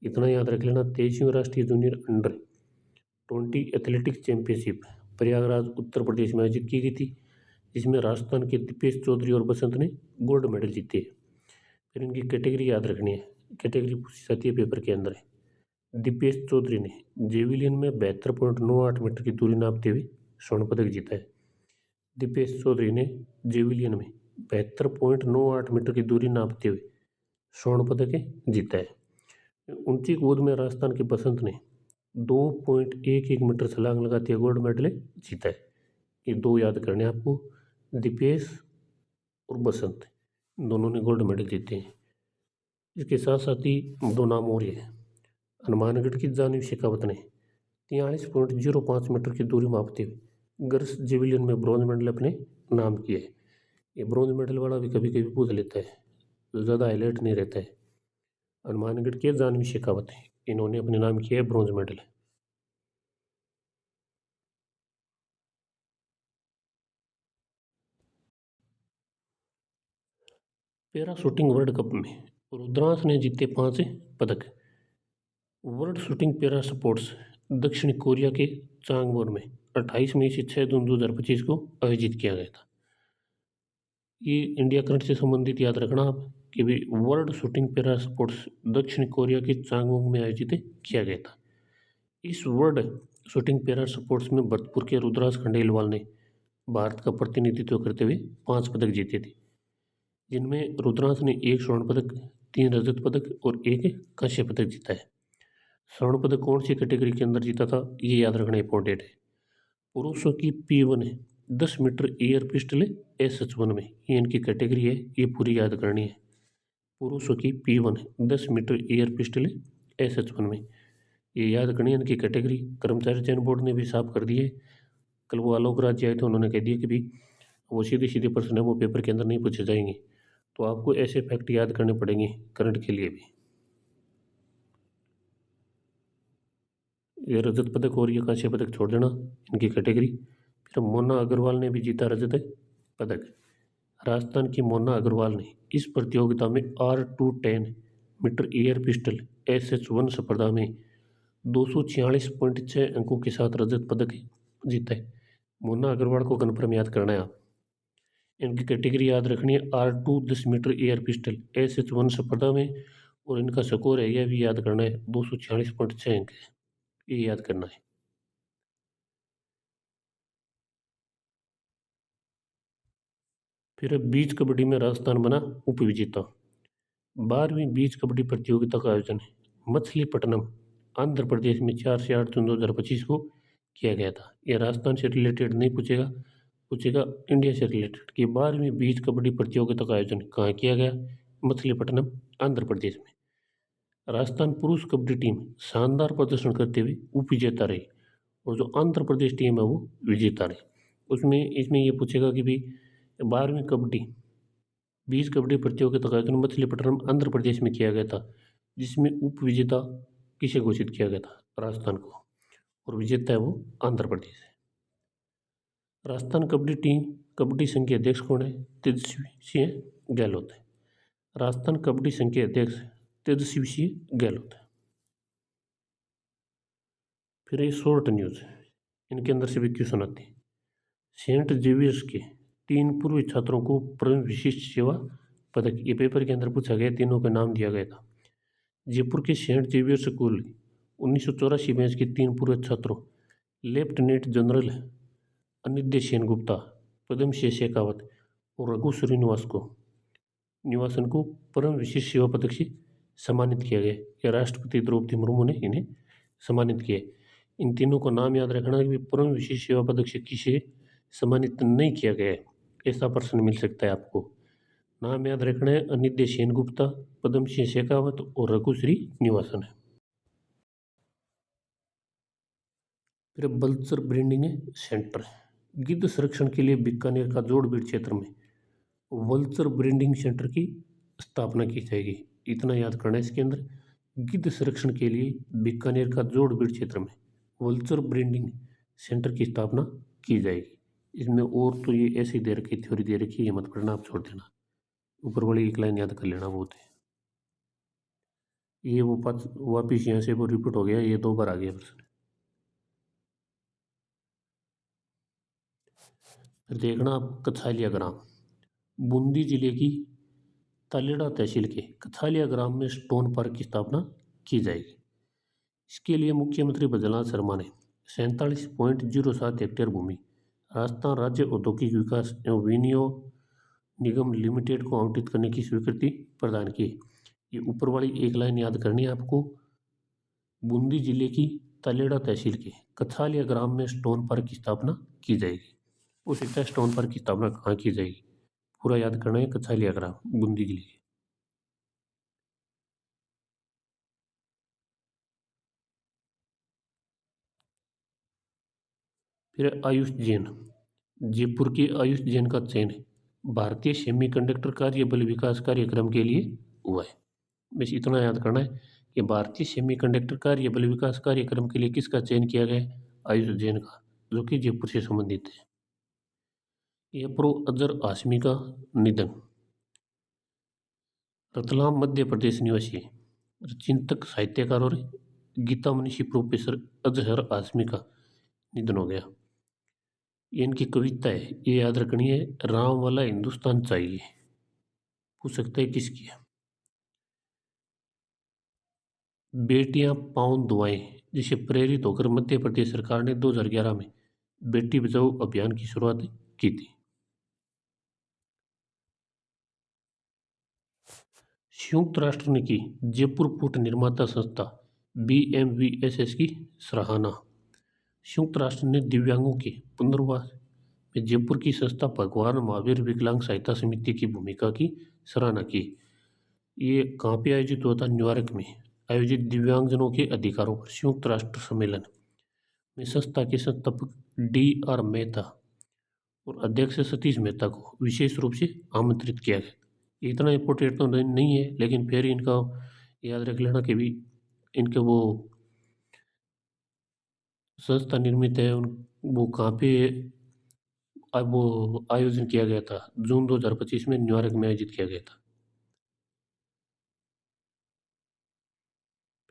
इतना याद रख लेना, 23वीं राष्ट्रीय junior under 20 athletics championship Prayagraj Uttar Pradesh में आयोजित की गई थी, जिसमें राजस्थान के दीपेश चौधरी और बसंत ने गोल्ड मेडल जीते। फिर इनकी कैटेगरी याद रखनी है, कैटेगरी पूछी जाती है पेपर के अंदर है। दीपेश चौधरी ने जेविलियन में 72.98 मीटर की दूरी नापते हुए स्वर्ण पदक जीता है। दीपेश चौधरी ने जेविलियन में 72.98 मीटर की दूरी नापते हुए स्वर्ण पदक जीता है। ऊंची कूद में राजस्थान के बसंत ने 2.11 मीटर छलांग लगाते हुए गोल्ड मेडल जीता है। ये दो याद करने हैं आपको, दीपेश और बसंत दोनों ने गोल्ड मेडल जीते हैं। इसके साथ साथ ही दो नाम और है। हनुमानगढ़ की जानवी शेखावत ने 43.05 मीटर की दूरी मापते हुए गर्ल्स जेविलियन में ब्रॉन्ज मेडल अपने नाम किया है। ये ब्रॉन्ज मेडल वाला भी कभी कभी पूछ लेता है, तो ज़्यादा हाईलाइट नहीं रहता है। हनुमानगढ़ के जानवी शेखावत है, इन्होंने अपने नाम किया है bronze medal. Para shooting world cup में रुद्रांश ने जीते 5 पदक। वर्ल्ड शूटिंग पैरा स्पोर्ट्स दक्षिण कोरिया के चांगवोन में 28 मई से 6 जून 2025 को आयोजित किया गया था। ये इंडिया करंट से संबंधित याद रखना आप कि भी वर्ल्ड शूटिंग पैरा स्पोर्ट्स दक्षिण कोरिया के चांगवोन में आयोजित किया गया था। इस वर्ल्ड शूटिंग पैरा स्पोर्ट्स में भरतपुर के रुद्रांश खंडेलवाल ने भारत का प्रतिनिधित्व करते हुए 5 पदक जीते थे, जिनमें रुद्रांश ने 1 स्वर्ण पदक, 3 रजत पदक और 1 कांस्य पदक जीता है। स्वर्ण पदक कौन सी कैटेगरी के अंदर जीता था, ये याद रखना इंपॉर्टेंट है। पुरुषों की P1 10 metre air pistol SH1 में, ये इनकी कैटेगरी है, ये पूरी याद करनी है। पुरुषों की P1 10 metre air pistol SH1 में, ये याद करनी है इनकी कैटेगरी। कर्मचारी चयन बोर्ड ने भी साफ कर दी है। कल वो आलोक राज्य आए थे, उन्होंने कह दिया कि भी वो सीधे सीधे प्रश्न है, वो पेपर के अंदर नहीं पूछे जाएंगे, तो आपको ऐसे फैक्ट याद करने पड़ेंगे करंट के लिए भी। ये रजत पदक और ये कांस्य पदक छोड़ देना, इनकी कैटेगरी। फिर मोना अग्रवाल ने भी जीता रजत पदक। राजस्थान की मोना अग्रवाल ने इस प्रतियोगिता में R210 metre air pistol SH1 स्पर्धा में 246.6 अंकों के साथ रजत पदक जीता है। मोना अग्रवाल को कन्फर्म याद करना है आप। इनकी कैटेगरी याद रखनी है R2 10 metre air pistol SH1 स्पर्धा में, और इनका स्कोर है यह भी याद करना है 246.6 अंक है, ये याद करना है। फिर बीच कबड्डी में राजस्थान बना उप विजेता। 12वीं बीच कबड्डी प्रतियोगिता का आयोजन मछलीपट्टनम आंध्र प्रदेश में 4 से 8 जून 2025 को किया गया था। यह राजस्थान से रिलेटेड नहीं पूछेगा, पूछेगा इंडिया से रिलेटेड कि 12वीं बीच कबड्डी प्रतियोगिता का आयोजन कहाँ किया गया। मछलीपट्टनम आंध्र प्रदेश में। राजस्थान पुरुष कबड्डी टीम शानदार प्रदर्शन करते हुए उप विजेता रही, और जो आंध्र प्रदेश टीम है वो विजेता रही। उसमें इसमें ये पूछेगा कि भाई 12वीं कबड्डी बीच कबड्डी प्रतियोगिता का आयोजन मछलीपट्टनम आंध्र प्रदेश में किया गया था, जिसमें उप विजेता किसे घोषित किया गया था, राजस्थान को, और विजेता है वो आंध्र प्रदेश है। राजस्थान कबड्डी टीम कबड्डी संघ के अध्यक्ष कौन है, तेजस्वी सिंह गहलोत है। राजस्थान कबड्डी संघ के अध्यक्ष तेजस्वी सिंह गहलोत है। फिर ये शॉर्ट न्यूज़, इनके अंदर से भी क्वेश्चन आते हैं। सेंट जेवियर्स के 3 पूर्व छात्रों को परम विशिष्ट सेवा पदक, ये पेपर के अंदर पूछा गया, तीनों का नाम दिया गया था। जयपुर के सेंट जेवियर स्कूल 1984 बैच के 3 पूर्व छात्रों लेफ्टिनेंट जनरल अनिद्य सेन गुप्ता, पद्म सिंह शेखावत और रघु निवासन को परम विशिष्ट सेवा पदक से सम्मानित किया गया। या राष्ट्रपति द्रौपदी मुर्मू ने इन्हें सम्मानित किया। इन तीनों को नाम याद रखना कि परम विशिष्ट सेवा पदक से किसे सम्मानित नहीं किया गया है, ऐसा प्रश्न मिल सकता है आपको। नाम याद रखना है अनिद्य सेन गुप्ता, पद्म सिंह शेखावत और रघुश्री निवासन है। फिर बल्चर ब्रांडिंग सेंटर गिद्ध संरक्षण के लिए बीकानेर का जोड़बीड़ क्षेत्र में वल्चर ब्रीडिंग सेंटर की स्थापना की जाएगी। इतना याद करना है इसके अंदर। गिद्ध संरक्षण के लिए बीकानेर का जोड़बीड़ क्षेत्र में वल्चर ब्रीडिंग सेंटर की स्थापना की जाएगी। इसमें और तो ये ऐसी दे रखी थ्योरी दे रखी है, ये मत पढ़ना, आप छोड़ देना। ऊपर वाली एक लाइन याद कर लेना बहुत है। ये वो वापिस यहाँ से वो रिपीट हो गया, ये 2 बार आ गया प्रश्न। फिर देखना आप कछालिया ग्राम, बूंदी जिले की तालेड़ा तहसील के कछालिया ग्राम में स्टोन पार्क की स्थापना की जाएगी। इसके लिए मुख्यमंत्री बद्रीनाथ शर्मा ने 47.07 हेक्टेयर भूमि राजस्थान राज्य औद्योगिक विकास एवं विनियोग निगम लिमिटेड को आवंटित करने की स्वीकृति प्रदान की। ये ऊपर वाली एक लाइन याद करनी है आपको। बूंदी जिले की तालेड़ा तहसील के कछालिया ग्राम में स्टोन पार्क की स्थापना की जाएगी। हो सकता है स्टोन पार्क की स्थापना कहाँ की जाएगी, पूरा याद करना है। कछालिया ग्राम, बूंदी जिले की। फिर आयुष जैन, जयपुर के आयुष जैन का चयन भारतीय सेमीकंडक्टर कार्यबल विकास कार्यक्रम के लिए हुआ है। बस इतना याद करना है कि भारतीय सेमीकंडक्टर कार्यबल विकास कार्यक्रम के लिए किसका चयन किया गया है, आयुष जैन का, जो कि जयपुर से संबंधित है। यह प्रो अजहर हाशमी का निधन, रतलाम मध्य प्रदेश निवासी चिंतक साहित्यकार और गीता मनीषी प्रोफेसर अजहर हाशमी का निधन हो गया। ये इनकी कविता है, ये याद रखनी है, राम वाला हिंदुस्तान चाहिए। पूछ सकता है किसकी है। बेटियां पाँव दुआएं, जिसे प्रेरित होकर मध्य प्रदेश सरकार ने 2011 में बेटी बचाओ अभियान की शुरुआत की थी। संयुक्त राष्ट्र ने की जयपुर पोर्ट निर्माता संस्था BMVSS की सराहना। संयुक्त राष्ट्र ने दिव्यांगों के पुनर्वास में जयपुर की संस्था भगवान महावीर विकलांग सहायता समिति की भूमिका की सराहना की। ये कहाँ पे आयोजित हुआ था, न्यूयॉर्क में आयोजित दिव्यांगजनों के अधिकारों पर संयुक्त राष्ट्र सम्मेलन में संस्था के संस्थापक DR मेहता और अध्यक्ष सतीश मेहता को विशेष रूप से आमंत्रित किया गया। इतना इम्पोर्टेंट तो नहीं है, लेकिन फिर इनका याद रख लेना कि भी इनके वो संस्था निर्मित है, वो कहाँ पे वो आयोजन किया गया था, जून 2025 में न्यूयॉर्क में आयोजित किया गया था।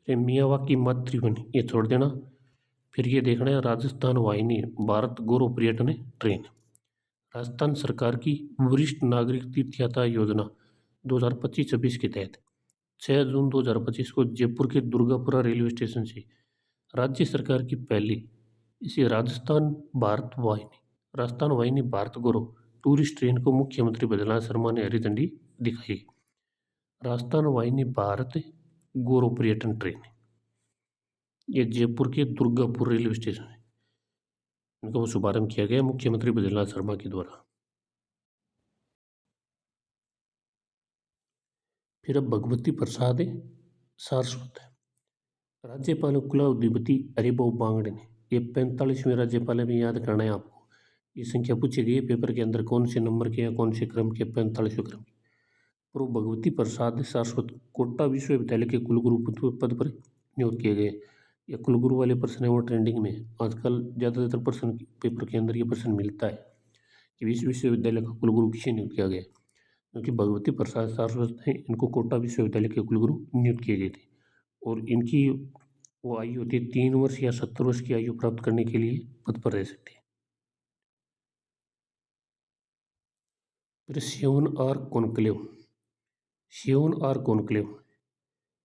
फिर मियावाकी मातृवन, ये छोड़ देना। फिर ये देखना है राजस्थान वाहिनी भारत गौरव पर्यटन ट्रेन, राजस्थान सरकार की वरिष्ठ नागरिक तीर्थ यात्रा योजना 2025-26 के तहत 6 जून 2025 को जयपुर के दुर्गापुरा रेलवे स्टेशन से राज्य सरकार की पहली इसे राजस्थान वाहिनी भारत गौरव टूरिस्ट ट्रेन को मुख्यमंत्री बद्रीनाथ शर्मा ने हरी झंडी दिखाई। राजस्थान वाहिनी भारत गौरव पर्यटन ट्रेन, ये जयपुर के दुर्गापुर रेलवे स्टेशन है, इनका वो शुभारंभ किया गया मुख्यमंत्री बद्रीनाथ शर्मा के द्वारा। फिर अब भगवती प्रसाद सारस्वत, राज्यपाल कुलाधिपति हरिभाऊ बांगड़े ने, ये 45वें राज्यपाल में याद करना है आपको। ये संख्या पूछी गई है पेपर के अंदर, कौन से नंबर के या कौन से क्रम के, 45वें क्रम के। प्रो भगवती प्रसाद सारस्वत कोटा विश्वविद्यालय के कुलगुरु पद पर नियुक्त किए गए। या कुलगुरु वाले प्रश्न है वो ट्रेंडिंग में आजकल ज़्यादातर प्रश्न पेपर के अंदर ये प्रश्न मिलता है कि विश्वविद्यालय का कुलगुरु किसे नियुक्त किया गया, क्योंकि भगवती प्रसाद सारस्वत हैं, इनको कोटा विश्वविद्यालय के कुलगुरु नियुक्त किए गए थे। और इनकी वो आयु होती है 3 वर्ष या 70 वर्ष की आयु प्राप्त करने के लिए पद पर रह सकते हैं। फिर seven R conclave,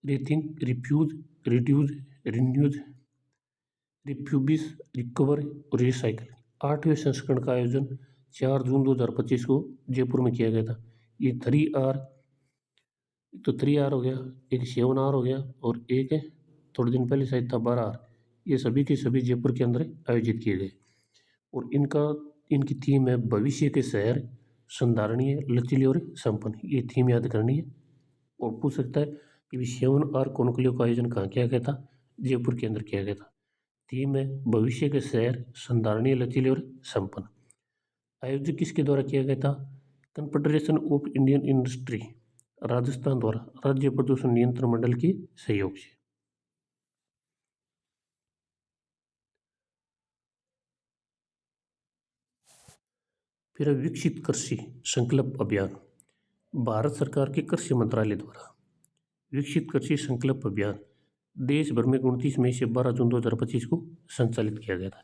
rethink, refuse, reduce, reuse, refurbish, recover और रिसाइकल 8वें संस्करण का आयोजन 4 जून 2025 को जयपुर में किया गया था। ये 3R, तो 3R हो गया, एक 7R हो गया और एक है थोड़े दिन पहले शायद था 12R। ये सभी के सभी जयपुर के अंदर आयोजित किए गए। और इनकी थीम है भविष्य के शहर, संधारणीय, लचीले और संपन्न। ये थीम याद करनी है। और पूछ सकता है कि 7R कॉन्क्लेव का आयोजन कहाँ किया गया था, जयपुर के अंदर किया गया था। थीम है भविष्य के शहर, संधारणीय, लचीले और संपन्न। आयोजित किसके द्वारा किया गया था? Confederation of Indian industry Rajasthan द्वारा राज्य प्रदूषण नियंत्रण मंडल के सहयोग से। फिर विकसित कृषि संकल्प अभियान भारत सरकार के कृषि मंत्रालय द्वारा विकसित कृषि संकल्प अभियान देश भर में 29 मई से 12 जून 2025 को संचालित किया गया था।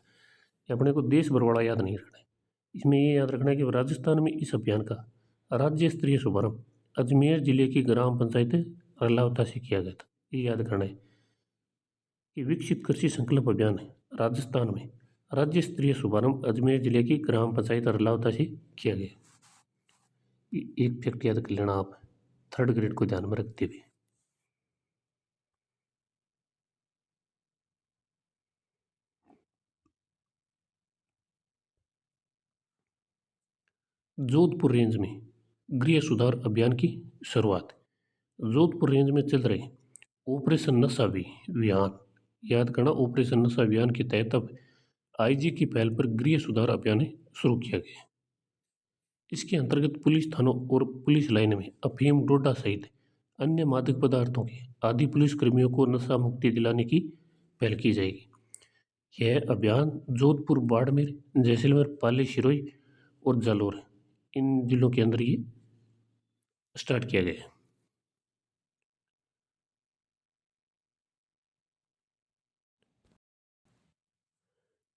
ये अपने को देश भर वाला याद नहीं रखना है, इसमें ये याद रखना है कि राजस्थान में इस अभियान का राज्य स्तरीय शुभारंभ अजमेर जिले की ग्राम पंचायत रलावता से किया गया था। ये याद करना है कि विकसित कृषि संकल्प अभियान राजस्थान में राज्य स्तरीय शुभारंभ अजमेर जिले की ग्राम पंचायत रलावता से किया गया। एक फैक्ट याद कर लेना आप थर्ड ग्रेड को ध्यान में रखते हुए। जोधपुर रेंज में गृह सुधार अभियान की शुरुआत। जोधपुर रेंज में चल रहे ऑपरेशन नशा अभियान याद करना, ऑपरेशन नशा अभियान के तहत अब आईजी की पहल पर गृह सुधार अभियान शुरू किया गया। इसके अंतर्गत पुलिस थानों और पुलिस लाइन में अफीम डोडा सहित अन्य मादक पदार्थों के आदि पुलिस कर्मियों को नशा मुक्ति दिलाने की पहल की जाएगी। यह अभियान जोधपुर, बाड़मेर, जैसलमेर, पाली, सिरोही और जालौर इन जिलों के अंदर ये स्टार्ट किया गया है।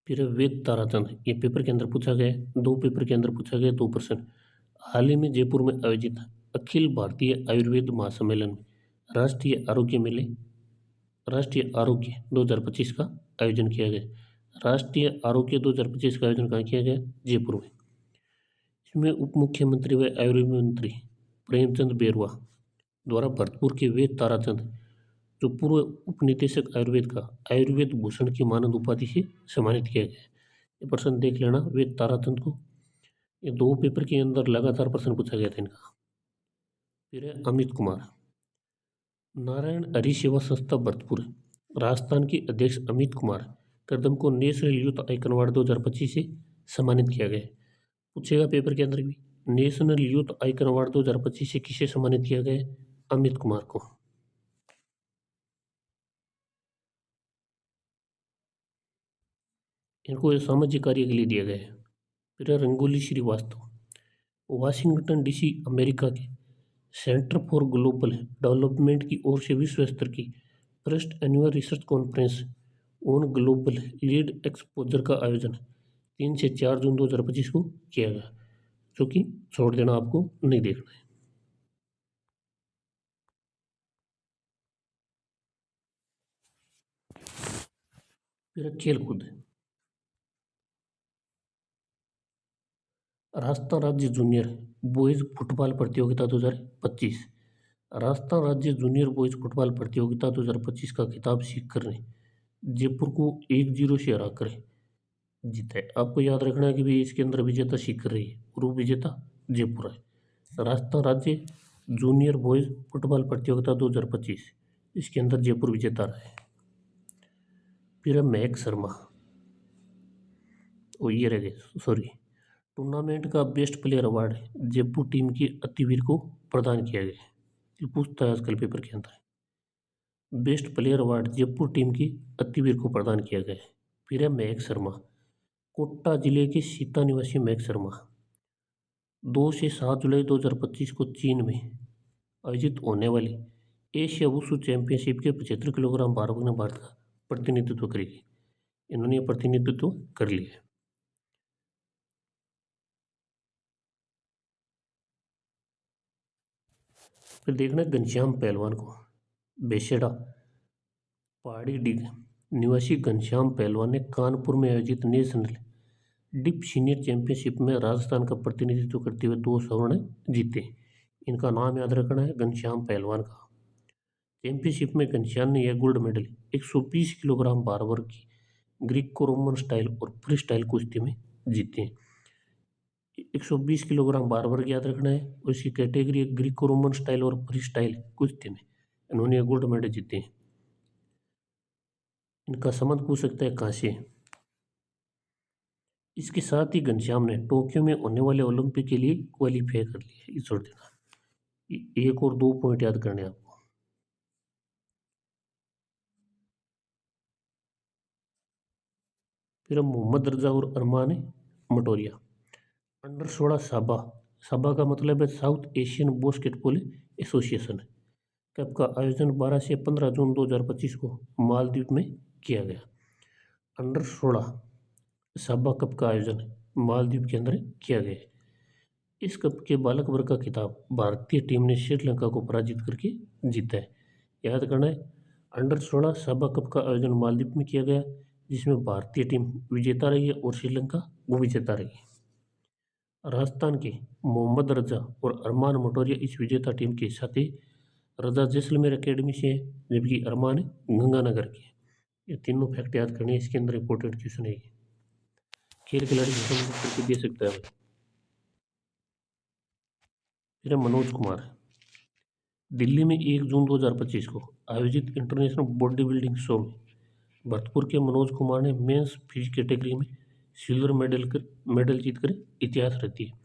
फिर वेद ताराचंद, ये पेपर के अंदर पूछा गया है, दो पेपर के अंदर पूछा गया 2 प्रश्न। हाल ही में जयपुर में आयोजित अखिल भारतीय आयुर्वेद महासम्मेलन में राष्ट्रीय आरोग्य 2025 का आयोजन किया गया। राष्ट्रीय आरोग्य 2025 का आयोजन कहाँ किया गया? जयपुर में। इसमें उप मुख्यमंत्री व आयुर्वेद मंत्री प्रेमचंद बेरवा द्वारा भरतपुर के वेद ताराचंद, जो पूर्व उप निदेशक आयुर्वेद का आयुर्वेद भूषण की मानद उपाधि से सम्मानित किया गया। ये प्रश्न देख लेना वेद ताराचंद को, ये 2 पेपर के अंदर लगातार प्रश्न पूछा गया था इनका। फिर है अमित कुमार, नारायण हरि सेवा संस्था भरतपुर राजस्थान के अध्यक्ष अमित कुमार कदम को नेशनल यूथ आइकन अवार्ड 2025 से सम्मानित किया गया है। पूछेगा पेपर के अंदर भी, नेशनल यूथ आइकन अवार्ड 2025 से किसे सम्मानित किया गया है? अमित कुमार को। इनको सामाजिक कार्य के लिए दिया गया है। फिर है Rangoli Srivastava, Washington DC America के सेंटर फॉर ग्लोबल डेवलपमेंट की ओर से विश्व स्तर की first annual research conference on global lead exposure का आयोजन 3 से 4 जून 2025 को किया गया, जो कि छोड़ देना, आपको नहीं देखना है। फिर खेलकूद, राजस्थान राज्य जूनियर बॉयज फुटबॉल प्रतियोगिता 2025। राजस्थान राज्य जूनियर बॉयज फुटबॉल प्रतियोगिता 2025 का खिताब सीकर ने जयपुर को 1-0 से हराकर जीता है। आपको याद रखना है कि भाई इसके अंदर विजेता सीकर रही है और विजेता जयपुर है। राजस्थान राज्य जूनियर बॉयज फुटबॉल प्रतियोगिता 2025, इसके अंदर जयपुर विजेता रहा है। फिर है महक शर्मा, ओ ये रह गए सॉरी, टूर्नामेंट का best player award Jaipur team के अतिवीर को प्रदान किया गया है। ये पूछता है आजकल पेपर के अंदर, best player award Jaipur team के अतिवीर को प्रदान किया गया है। फिर है महक शर्मा, कोटा जिले के सीता निवासी महक शर्मा 2 से 7 जुलाई 2025 को चीन में आयोजित होने वाली एशिया वुशु चैंपियनशिप के 75 किलोग्राम भार वर्ग में भारत का प्रतिनिधित्व करेगी। इन्होंने प्रतिनिधित्व कर लिया है। फिर देखना है घनश्याम पहलवान को, बेसेडा पहाड़ी डिग निवासी घनश्याम पहलवान ने कानपुर में आयोजित नेशनल डिप सीनियर चैंपियनशिप में राजस्थान का प्रतिनिधित्व करते हुए 2 स्वर्ण जीते। इनका नाम याद रखना है घनश्याम पहलवान का। चैंपियनशिप में घनश्याम ने यह गोल्ड मेडल 120 किलोग्राम भार वर्ग की ग्रीको रोमन स्टाइल और फ्री स्टाइल कुश्ती में जीते हैं। 120 किलोग्राम भार वर्ग याद रखना है और इसकी कैटेगरी ग्रीको रोमन स्टाइल और फ्री स्टाइल कुश्ती में इन्होंने गोल्ड मेडल जीते हैं। इनका संबंध पूछ सकता है कहाँ से। इसके साथ ही घनश्याम ने टोक्यो में होने वाले ओलंपिक के लिए क्वालिफाई कर लिया। ये छोड़ देना। एक और दो पॉइंट याद करने हैं आपको। फिर हम मोहम्मद रजा और अरमान मटोरिया। अंडर 16 साबा। साबा का मतलब है south Asian basketball association. Cup का आयोजन 12 से 15 जून 2025 को मालदीव में किया गया। अंडर 16 साबा कप का आयोजन मालदीव के अंदर किया गया। इस कप के बालक वर्ग का खिताब भारतीय टीम ने श्रीलंका को पराजित करके जीता है। याद करना है, अंडर 16 साबा कप का आयोजन मालदीव में किया गया, जिसमें भारतीय टीम विजेता रही है और श्रीलंका उपविजेता रही है। राजस्थान के मोहम्मद रजा और अरमान मटोरिया इस विजेता टीम के साथ ही रजा जैसलमेर एकेडमी से है, जबकि अरमान गंगानगर के। ये तीनों फैक्ट याद करने हैं, इसके अंदर इंपॉर्टेंट क्वेश्चन है। खेल खिलाड़ी से संबंधित करके दे सकता है। फिर है मनोज कुमार। दिल्ली में 1 जून 2025 को आयोजित इंटरनेशनल बॉडी बिल्डिंग शो में भरतपुर के मनोज कुमार ने मेंस फिजिक कैटेगरी में सिल्वर मेडल जीतकर इतिहास रच दिया।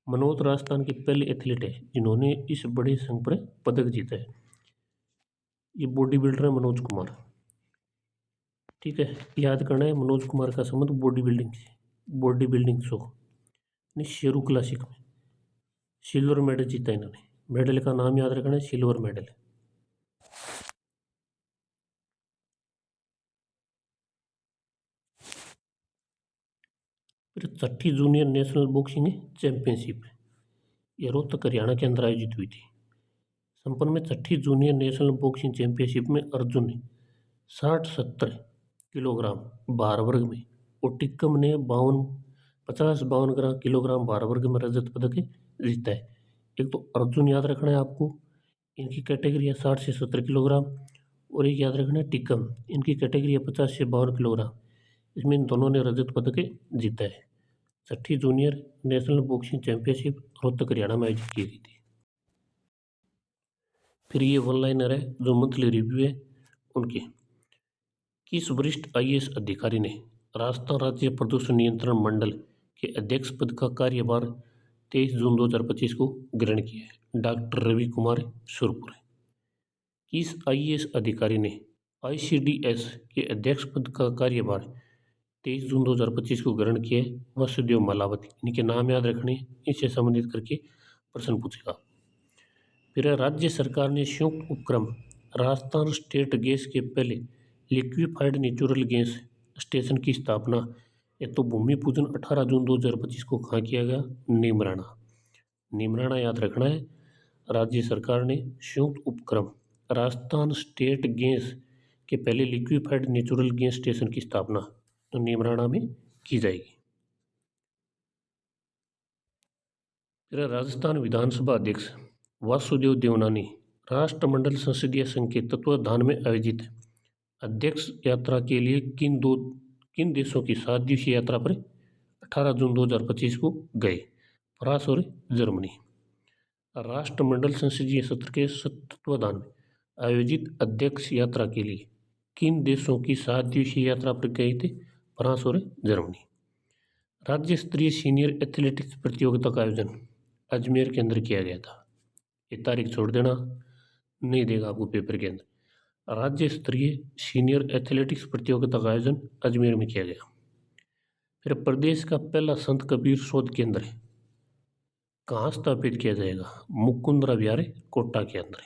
मनोज राजस्थान के पहले एथलीट है जिन्होंने इस बड़े संघ पर पदक जीता है। ये बॉडी बिल्डर है मनोज कुमार। ठीक है, याद करना है मनोज कुमार का संबंध बॉडी बिल्डिंग से। Body building show Sheru classic में सिल्वर मेडल जीता इन्होंने। मेडल का नाम याद रखना है, सिल्वर मेडल। फिर 6ठी जूनियर नेशनल बॉक्सिंग चैंपियनशिप ये रोहतक हरियाणा के अंदर आयोजित हुई थी। संपन्न में 6ठी जूनियर नेशनल बॉक्सिंग चैंपियनशिप में अर्जुन ने 60-70 किलोग्राम भार वर्ग में और टिक्कम ने 50-52 किलोग्राम भार वर्ग में रजत पदक जीता है। एक तो अर्जुन याद रखना है आपको, इनकी कैटेगरी है 60 से 70 किलोग्राम, और एक याद रखना है टिक्कम, इनकी कैटेगरी है 50 से 52 किलोग्राम। इसमें इन दोनों ने रजत पदक जीता है। 6ठी junior national boxing championship Rohtak Haryana में आयोजित की गई थी। फिर ये वन लाइनर है जो मंथली रिव्यू है उनके। किस वरिष्ठ आईएएस अधिकारी ने राजस्थान राज्य प्रदूषण नियंत्रण मंडल के अध्यक्ष पद का कार्यभार 23 जून 2025 को ग्रहण किया है? डॉक्टर रवि कुमार सुरपुर। किस आईएएस अधिकारी ने आईसीडीएस के अध्यक्ष पद का कार्यभार 23 जून 2025 को ग्रहण किया है? वसुदेव मालावती। इनके नाम याद रखने, इससे संबंधित करके प्रश्न पूछेगा। फिर राज्य सरकार ने संयुक्त उपक्रम राजस्थान स्टेट गैस के पहले लिक्विफाइड नेचुरल गैस स्टेशन की स्थापना तो भूमि पूजन 18 जून 2025 को कहाँ किया गया? नीमराणा। नीमराणा याद रखना है। राज्य सरकार ने संयुक्त उपक्रम राजस्थान स्टेट गैस के पहले लिक्विफाइड नेचुरल गैस स्टेशन की स्थापना तो नीमराणा में की जाएगी। फिर राजस्थान विधानसभा अध्यक्ष वासुदेव देवनानी राष्ट्रमंडल संसदीय संघ के तत्वावधान में आयोजित अध्यक्ष यात्रा के लिए किन देशों की 7 दिवसीय यात्रा पर 18 जून 2025 को गए? फ्रांस और जर्मनी। राष्ट्रमंडल संसदीय सत्र के तत्वावधान में आयोजित अध्यक्ष यात्रा के लिए किन देशों की 7 दिवसीय यात्रा पर गए थे? फ्रांस और जर्मनी। राज्य स्तरीय सीनियर एथलेटिक्स प्रतियोगिता का आयोजन अजमेर के अंदर किया गया था। ये तारीख छोड़ देना, नहीं देगा आपको पेपर के अंदर। राज्य स्तरीय सीनियर एथलेटिक्स प्रतियोगिता का आयोजन अजमेर में किया गया। फिर प्रदेश का पहला संत कबीर शोध केंद्र कहाँ स्थापित किया जाएगा? मुकुंदरा विहार कोटा के अंदर।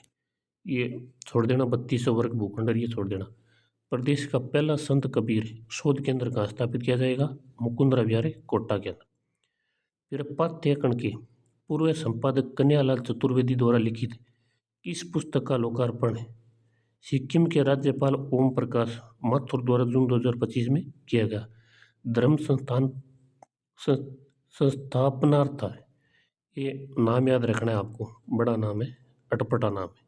ये छोड़ देना, 3200 वर्ग भूखंड, ये छोड़ देना। प्रदेश का पहला संत कबीर शोध केंद्र कहाँ स्थापित किया जाएगा? मुकुंदरा विहार कोटा के अंदर। फिर पाठ्यक्रम के पूर्व संपादक कन्हैयालाल चतुर्वेदी द्वारा लिखित किस पुस्तक का लोकार्पण सिक्किम के राज्यपाल ओम प्रकाश माथुर द्वारा जून 2025 में किया गया? धर्म संस्थापनार्थ है। ये नाम याद रखना है आपको, बड़ा नाम है, अटपटा नाम है।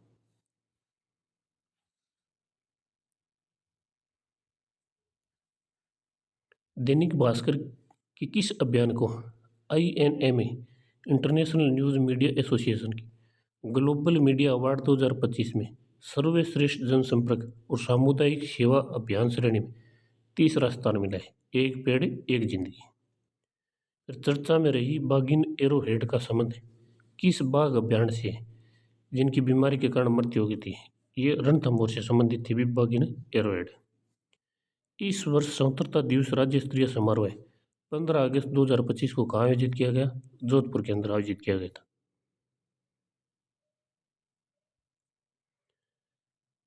दैनिक भास्कर के किस अभियान को INMA international news media association की ग्लोबल मीडिया अवार्ड 2025 में सर्वश्रेष्ठ जनसंपर्क और सामुदायिक सेवा अभियान श्रेणी में तीसरा स्थान मिला है? एक पेड़ एक जिंदगी। फिर चर्चा में रही बाघिन एरोहेड का संबंध किस बाघ अभ्यारण्य से है, जिनकी बीमारी के कारण मृत्यु हो गई थी। ये रणथंभौर से संबंधित थी भी बाघिन एरोहेड। इस वर्ष स्वतंत्रता दिवस राज्य स्तरीय समारोह 15 अगस्त 2025 को कहाँ आयोजित किया गया? जोधपुर के अंदर आयोजित किया गया था।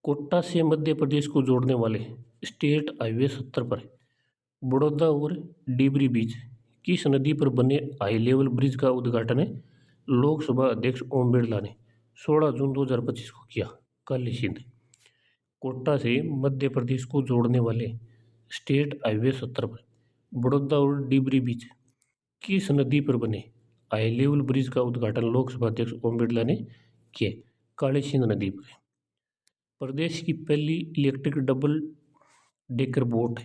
कोटा से मध्य प्रदेश को जोड़ने वाले स्टेट हाईवे 70 पर बड़ौदा और डिबरी बीच किस नदी पर बने हाई लेवल ब्रिज का उद्घाटन लोकसभा अध्यक्ष ओम बिरला ने 16 जून 2025 को किया? काली सिंध। कोटा से मध्य प्रदेश को जोड़ने वाले स्टेट हाईवे 70 पर बड़ौदा और डिबरी बीच किस नदी पर बने हाई लेवल ब्रिज का उद्घाटन लोकसभा अध्यक्ष ओम बिरला ने किया? काली सिंध नदी पर। प्रदेश की पहली इलेक्ट्रिक डबल डेकर बोट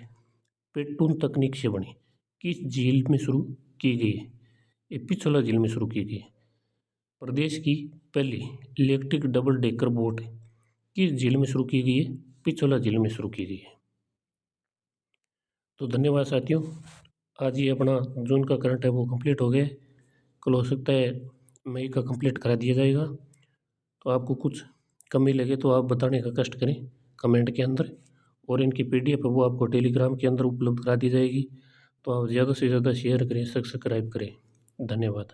पेट्टून तकनीक से बनी किस झील में शुरू की गई है? ये पिछोला झील में शुरू की गई है। प्रदेश की पहली इलेक्ट्रिक डबल डेकर बोट किस झील में शुरू की गई है? पिछोला झील में शुरू की गई है। तो धन्यवाद साथियों, आज ये अपना जून का करंट है वो कंप्लीट हो गया। कल हो सकता है मई का कंप्लीट करा दिया जाएगा। तो आपको कुछ कमी लगे तो आप बताने का कष्ट करें कमेंट के अंदर, और इनकी पीडीएफ है वो आपको टेलीग्राम के अंदर उपलब्ध करा दी जाएगी। तो आप ज़्यादा से ज़्यादा शेयर करें, सब्सक्राइब करें। धन्यवाद।